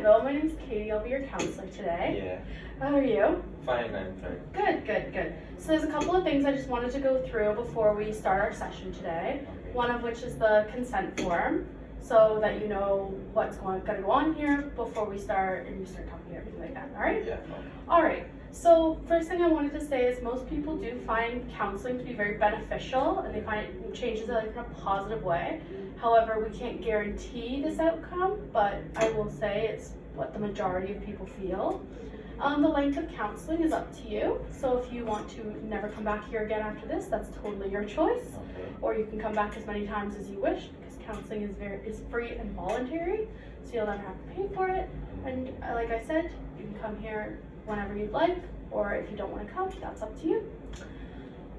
Annabelle. My name is Katie. I'll be your counselor today. Yeah. How are you? Fine, I'm fine. Good. So there's a couple of things I just wanted to go through before we start our session today. Okay. One of which is the consent form, so that you know what's going to go on here before we start and you start talking everything like that. All right? Yeah. All right. So first thing I wanted to say is most people do find counseling to be very beneficial, and they find it changes it in a positive way. However, we can't guarantee this outcome, but I will say it's what the majority of people feel. The length of counseling is up to you. So if you want to never come back here again after this, that's totally your choice. Okay. Or you can come back as many times as you wish, because counseling is free and voluntary, so you'll never have to pay for it. And like I said, you can come here whenever you'd like, or if you don't want to come, that's up to you.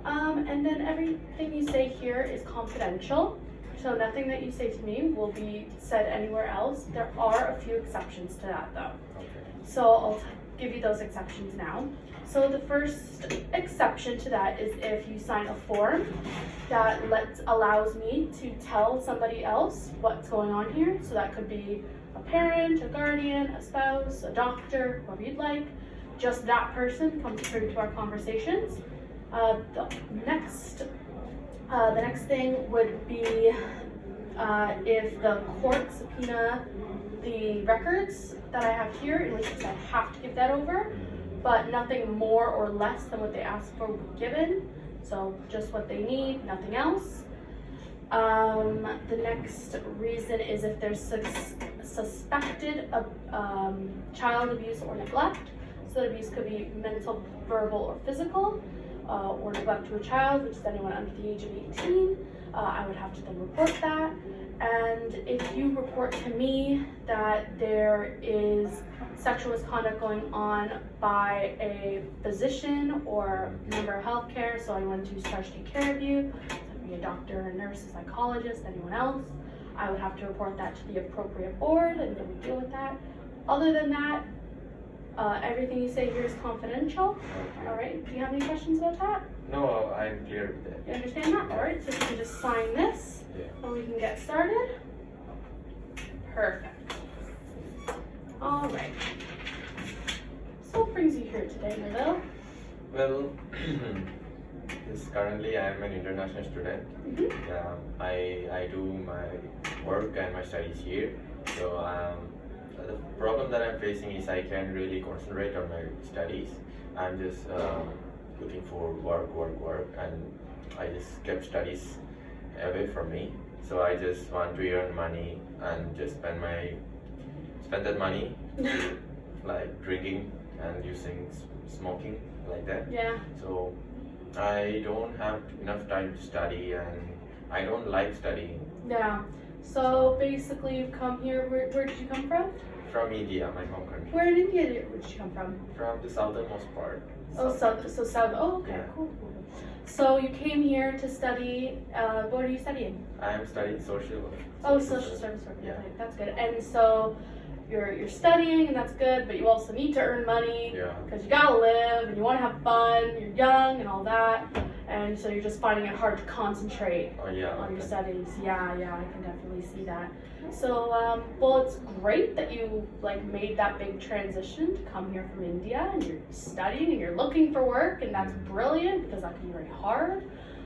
And then everything you say here is confidential, so nothing that you say to me will be said anywhere else. There are a few exceptions to that though. Okay. So I'll give you those exceptions now. So the first exception to that is if you sign a form that allows me to tell somebody else what's going on here. So that could be a parent, a guardian, a spouse, a doctor, whoever you'd like. Just that person comes through to our conversations. The next thing would be if the court subpoena the records that I have here, in which case I have to give that over, but nothing more or less than what they asked for will be given. So just what they need, nothing else. The next reason is if there's suspected child abuse or neglect. So that abuse could be mental, verbal, or physical, or neglect to a child, which is anyone under the age of 18. I would have to then report that. And if you report to me that there is sexual misconduct going on by a physician or member of healthcare, so anyone who's charged to take care of you, that would be a doctor, a nurse, a psychologist, anyone else, I would have to report that to the appropriate board and they would deal with that. Other than that, everything you say here is confidential. Okay. All right, do you have any questions about that? No, I'm clear with that. You understand that? All right, so you can just sign this and we can get started. Perfect. All right. So what brings you here today, Neville? Well, currently I'm an international student. Mm-hmm. I do my work and my studies here. So the problem that I'm facing is I can't really concentrate on my studies. I'm just looking for work, and I just kept studies away from me. So I just want to earn money and just spend that money like drinking and using smoking like that. Yeah. So I don't have enough time to study, and I don't like studying. Yeah. So basically you've come here, where did you come from? From India, my home country. Where in India did you come from? From the southernmost part. Oh, south. Oh, okay, Yeah. cool. So you came here to study, what are you studying? I am studying social work. Oh, social service work. Yeah. That's good. And so you're studying, and that's good, but you also need to earn money Yeah. because you gotta live and you want to have fun. You're young and all that, and so you're just finding it hard to concentrate Oh yeah. on your Okay. studies. Yeah, I can definitely see that. So, well, it's great that you made that big transition to come here from India, and you're studying and you're looking for work, and that's brilliant because that can be very hard.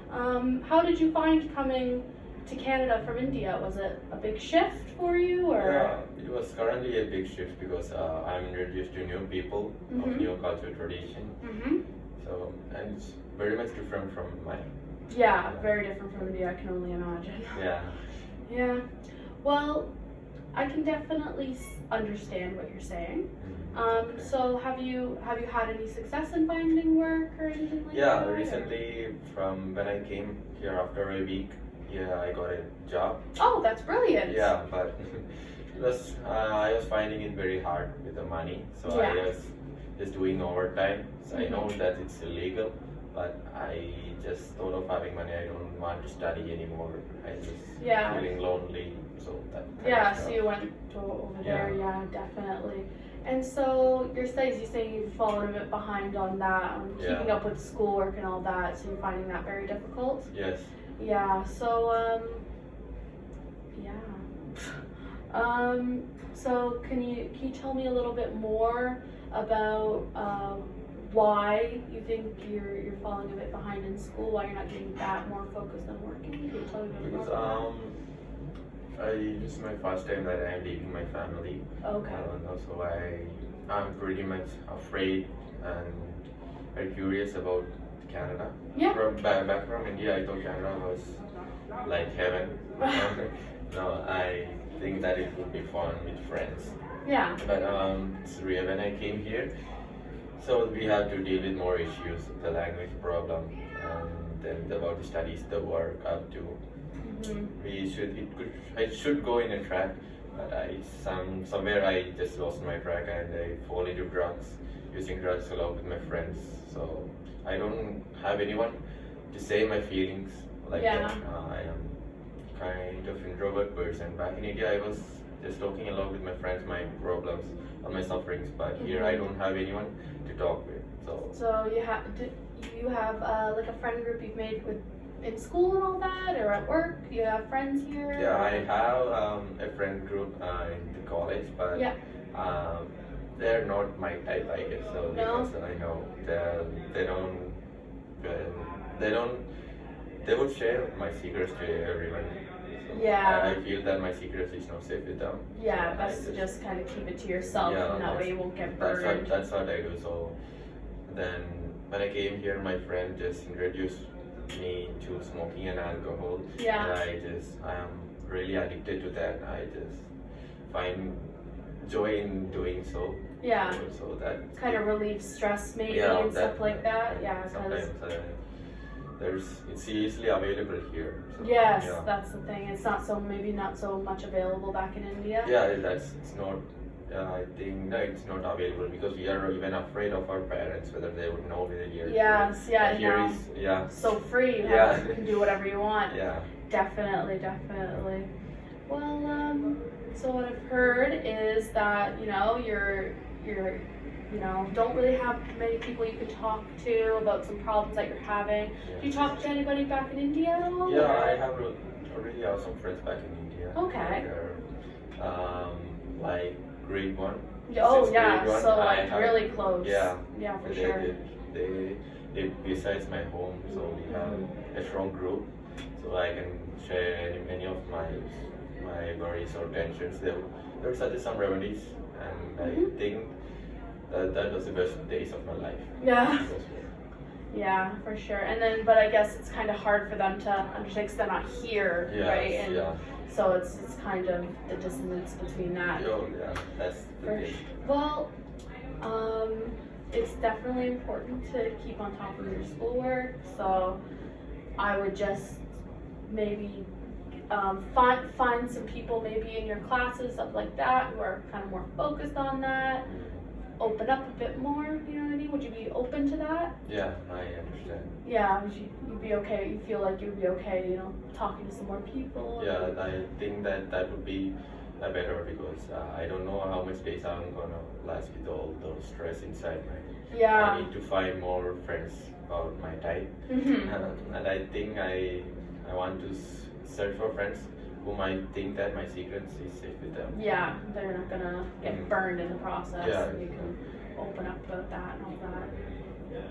How did you find coming to Canada from India? Was it a big shift for you, or? Yeah, it was currently a big shift because I'm introduced to new people of new cultural tradition. Mm-hmm. So, and it's very much different from mine. Yeah, very different from India. I can only imagine. Yeah. Yeah. Well, I can definitely understand what you're saying. So have you had any success in finding work or anything like that? Yeah, recently from when I came here after a week, I got a job. Oh, that's brilliant. Yeah, but I was finding it very hard with the money, so Yeah. I was just doing overtime. So I know that it's illegal, but I just thought of having money. I don't want to study anymore. I just feeling lonely, so that. So you went over there. Yeah, definitely. And so your studies, you say you've fallen a bit behind on that, on keeping up with schoolwork and all that. So you're finding that very difficult. Yes. Yeah. So So can you tell me a little bit more about why you think you're falling a bit behind in school? Why you're not getting that more focused on working? Can you tell me a bit more Because about this is my first time that I'm leaving my family. that? Okay. And also I'm pretty much afraid and very curious about Canada. Yeah. Back from India, I thought Canada was like heaven. No, I think that it would be fun with friends. Yeah. But it's real when I came here, so we have to deal with more issues, the language problem, and then about the studies, the work up to. I should go in a track, but somewhere I just lost my track and I fall into drugs, using drugs along with my friends. So I don't have anyone to say my feelings like Yeah. that. I am kind of introvert person. Back in India, I was just talking along with my friends, my problems or my sufferings. But here, I don't have anyone to talk with. So you have like a friend group you've made with in school and all that, or at work? You have friends here? Yeah, I have a friend group in the college, but Yeah. they're not my type, I guess. So No? because I know they would share my secrets to everyone. So Yeah. I feel that my secrets is not safe with them. Yeah, So best to just kind of keep it to yourself, Yeah, and that way you won't get that's burned. that's what I do. So then when I came here, my friend just introduced me to smoking and alcohol. Yeah. And I am really addicted to that. I just find joy in doing so. Yeah. So that Kind of relieves stress maybe Yeah, and stuff like that. Yeah, sometimes because it's easily available here. So, yes, yeah. that's the thing. It's not so much available back in India. Yeah, it's not. I think no, it's not available because we are even afraid of our parents whether they would know whether here. Yes, yeah, But here now is yeah. so free. You Yeah. you can do whatever you want. Yeah. Definitely. Well, so what I've heard is that you're don't really have many people you can talk to about some problems that you're having. Do you talk to anybody back in India at all? Yeah, or- I have already have some friends back in India. Okay. They're, like grade 1. Oh Since yeah, grade 1, so I like have- really close. Yeah. Yeah, for They, sure. they live besides my home, so we have a strong group, so I can share any of my worries or tensions. They would suggest some remedies, and I think that was the best days of my life. Yeah. Yeah, for sure. And then, but I guess it's kind of hard for them to understand because they're not here, Yes, right? And yeah. so it's kind of the dissonance between that. Oh, yeah, that's the For thing. Well, it's definitely important to keep on top of your schoolwork. So I would just maybe find some people maybe in your classes, stuff like that, who are kind of more focused on that. Open up a bit more. You know what I mean? Would you be open to that? Yeah, I understand. Yeah, you'd be okay. You feel like you'd be okay, talking to some more people. Yeah, I think that would be better because I don't know how much days I'm gonna last with all those stress inside my. Yeah. I need to find more friends about my type, and I think I want to search for friends who might think that my secrets is safe with them. Yeah, they're not gonna get burned in the process. Yeah. And you can open up about that and all that.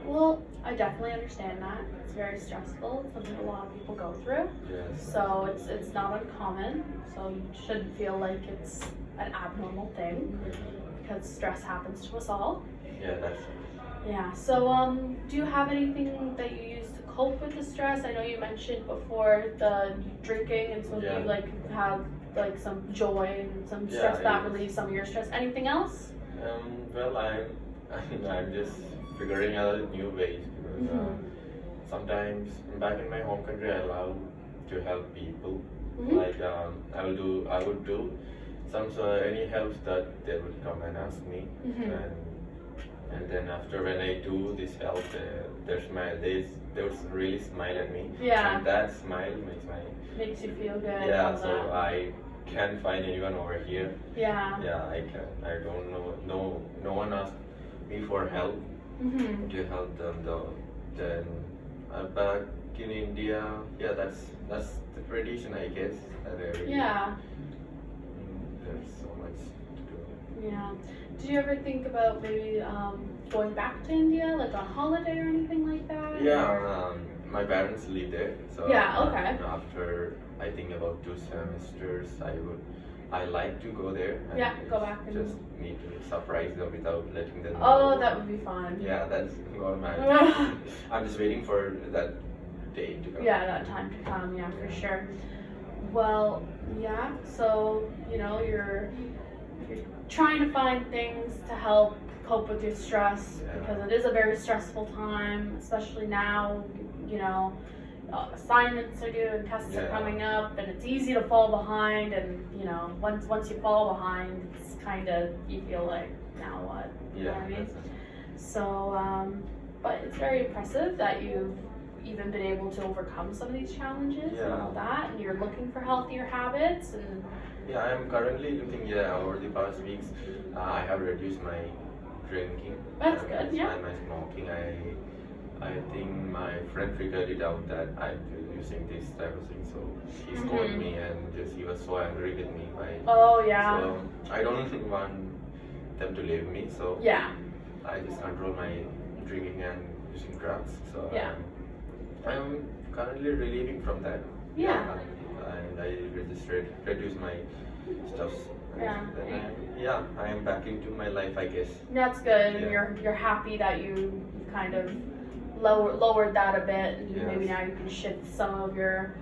Well, I definitely understand that. It's very stressful. It's something a lot of people go through. Yes. So it's not uncommon. So you shouldn't feel like it's an abnormal thing because stress happens to us all. Yeah, that's. Yeah. So do you have anything that you use to cope with the stress? I know you mentioned before the drinking, and so Yeah. you have like some joy and some Yeah, stress that yes. relieves some of your stress. Anything else? Well, I'm just figuring out new ways because sometimes back in my home country I love to help people. Like I would do some any helps that they would come and ask me, and then after when I do this help, they would really smile at me. Yeah. And that smile Makes you feel good. yeah. all So that. I can't find anyone over here. Yeah. Yeah, I can. I don't know. No one asked me for help to help them though. Then back in India, yeah, that's the tradition, I guess. That every Yeah. Did you ever think about maybe going back to India, like on holiday or anything like that? Yeah, Or- my parents live there, so Yeah, okay. after I think about 2 semesters, I like to go there. And Yeah, go back and- just need to surprise them without letting them know. Oh, that would be fun. Yeah, that's what I'm just waiting for that day to come. Yeah, that time to come, yeah, for sure. Well, yeah, so, you're trying to find things to help cope with your stress Yeah. because it is a very stressful time, especially now, assignments are due and tests are Yeah. coming up and it's easy to fall behind and, once you fall behind, it's kind of, you feel like, now what? You know Yeah, what I mean? that's- So, but it's very impressive that you've even been able to overcome some of these challenges and all Yeah. that, and you're looking for healthier habits and Yeah, I'm currently looking, over the past weeks, I have reduced my drinking. That's good, yeah. And my smoking. I think my friend figured it out that I'm using this type of thing, so he scolded Mhm. me and he was so angry with me. oh yeah, So I don't want them to leave me, so yeah, I just control my drinking and using drugs. So Yeah. I'm currently relieving from that. Yeah. And I reduced my stuff. Yeah. I am back into my life, I guess. that's good. And Yeah. you're happy that you kind of lowered that a bit, and maybe Yes. now you can shift some of your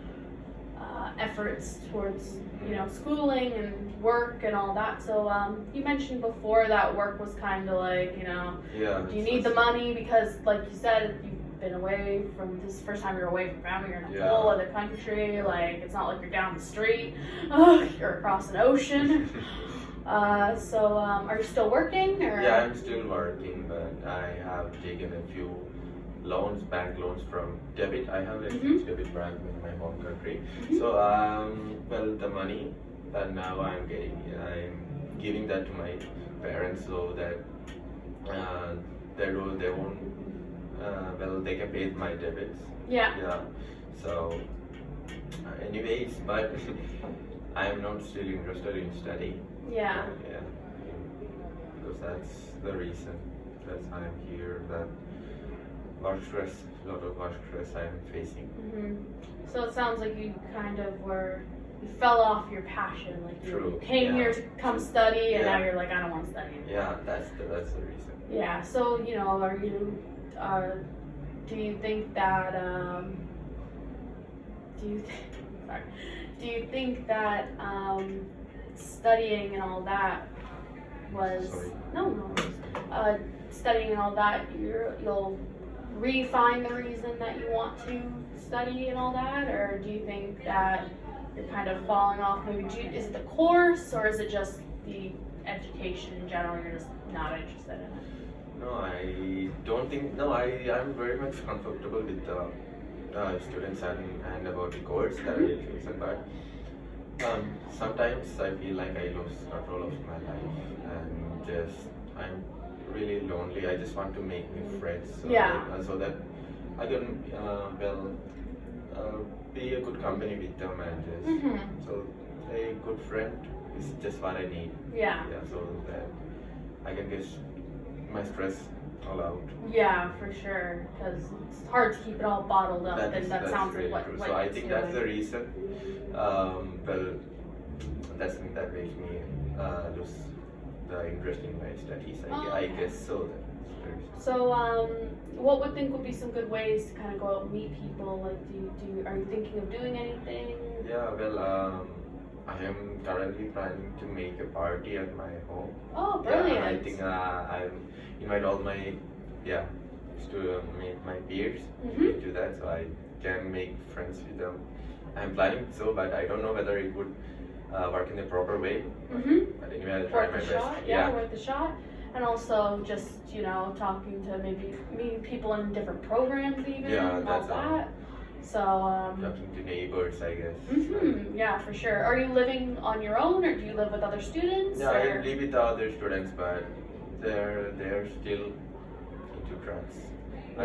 efforts towards schooling and work and all that. So you mentioned before that work was kind of like Yeah. do you need the money because, like you said, you've been away from this first time you're away from family, you're in a Yeah. whole other country. Like it's not like you're down the street, you're across an ocean. So are you still working? Or? Yeah, I'm still working, but I have taken a few loans, bank loans from debit. I have a Mhm. debit bank in my home country. Mhm. So, the money that now I'm getting, I'm giving that to my parents so that they won't, they can pay my debits. Yeah. Yeah. So, anyways, but I am not still interested in studying. Yeah. Yeah. Because that's the reason that I'm here. That work stress, a lot of work stress I'm facing. hmm So it sounds like you kind of you fell off your passion. Like you True, came yeah. here to come study, and Yeah. now you're like, I don't want to study anymore. Yeah, that's the reason. Yeah. So are you? Do you think that? Sorry. Do you think that studying and all that was Sorry. no. Studying and all that, you'll refine the reason that you want to study and all that, or do you think that you're kind of falling off? Maybe is it the course, or is it just the education in general? You're just not interested in it. No, I don't think. No, I'm very much comfortable with the students and about the course that I chosen, but sometimes I feel like I lost control of my life and I'm really lonely. I just want to make new friends so that I can be a good company with them and just so a good friend is just what I need. Yeah. Yeah, so that I can get my stress all out. Yeah, for sure, because it's hard to keep it all bottled up, and that That's sounds really like true. what So I it's think doing. that's the reason. That makes me lose the interest in my studies. I guess so. That's the reason. So, what would think would be some good ways to kind of go out and meet people? Like, are you thinking of doing anything? Yeah, I am currently planning to make a party at my home. Oh, brilliant! Yeah, I think I'll invite all my my peers Mhm. to that, so I can make friends with them. I'm planning so, but I don't know whether it would work in the proper way. But anyway, I'll try Worth my the best. shot. Yeah, worth the shot. And also just talking to maybe meeting people in different programs even. Yeah, and that's all that. So. Talking to neighbors, I guess. Yeah, for sure. Are you living on your own, or do you live with other students? Yeah, or? I live with the other students, but they're still into drugs.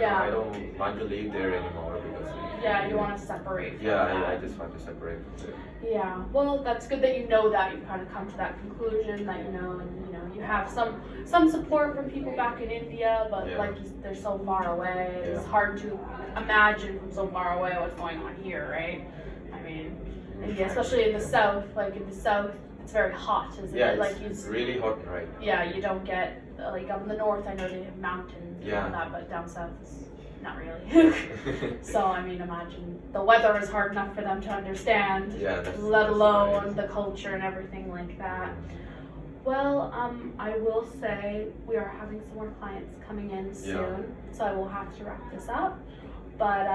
I don't want to live there anymore because. Yeah, you want to separate from that. I just want to separate from there. Yeah, well, that's good that you know that. You've kind of come to that conclusion that you know, and you have some support from people back in India, but they're so far away. It's hard to imagine from so far away what's going on here, right? I mean, India, especially in the south. Like in the south, it's very hot, isn't it? Like it's really hot, right? Yeah, you don't get like up in the north. I know they have mountains and all that, but down south, it's not really. So I mean, imagine the weather is hard enough for them to understand, let alone the culture and everything like that. Well, I will say we are having some more clients coming in soon, so I will have to wrap this up. But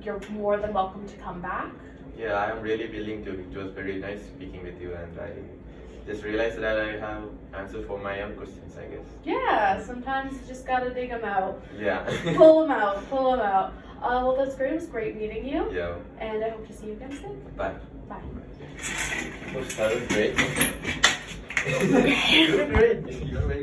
you're more than welcome to come back. Yeah, I am really willing to. It was very nice speaking with you, and I just realized that I have answers for my own questions, I guess. Yeah, sometimes you just gotta dig them out. Yeah. Pull them out. Well, that's great. It was great meeting you. Yeah. And I hope to see you again soon. Bye. Bye. That was great. Okay. You're great. You're very